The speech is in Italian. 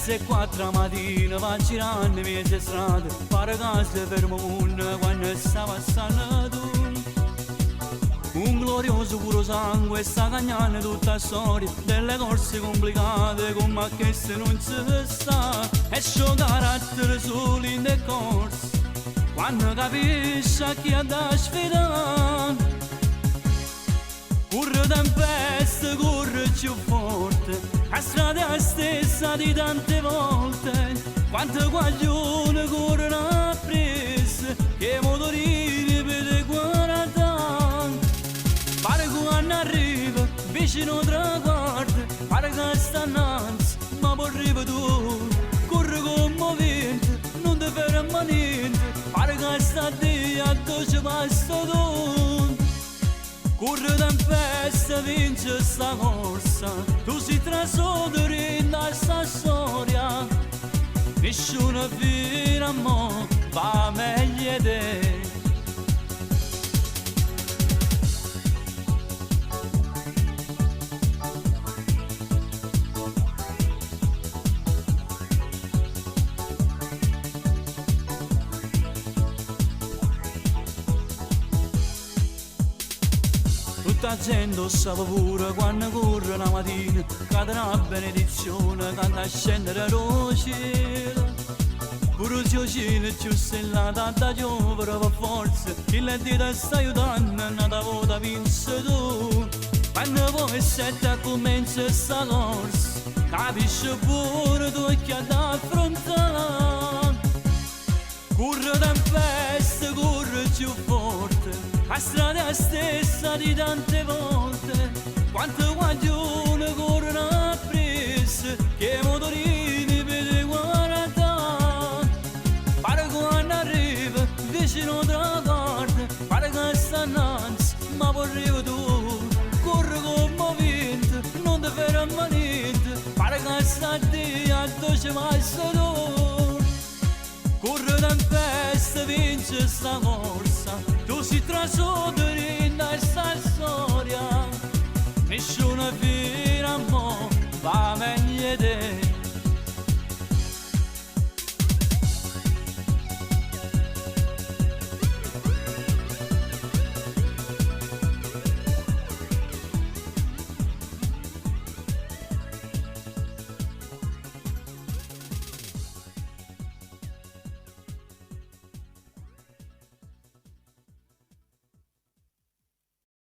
mezza e 4 mattina va girando mezze strade, pare che si ferma un quando sta passando tu. Un glorioso puro sangue sta cagnando tutta la storia delle corse complicate come queste non si sa. E suo carattere solo in de corse quando capisce a chi ha da sfidare. Corre tempesta, corre più forte, a strada è la stessa di tante volte. Quante guaglione corrono appresso, che motorini per 40 anni. Pare che quando arriva vicino traguardo, pare che sta innanzi, ma poi arriva tu. Corre come vento, non ti ferma niente, pare che sta lì a 12 passi tu. Corre tempesta, vince sta corsa, tu si trasudere in sta storia. Nessuno fino a mo' va meglio di te. Tutta la gente sa pure quando corre la mattina, cade una benedizione quando a scendere lo cielo. Pure se il cielo è più stellato da giovere per forza, il Dio ti sta aiutando e una volta vince tu. Quando poi sette comincia sta corsa, capisci pure tu che hai da affrontare. Corre tempesta, corre più forte, la strada è la stessa di tante volte. Quante guaglione corrono appresso, che motorini per 40 anni. Pare che quando arriva vicino traguardo, pare che sta innanzi, ma poi arriva tu. Corre come vento, non ti ferma niente, pare che sta lì a 12 passi tu. Corre tempesta, vince sta corsa, tu si trasode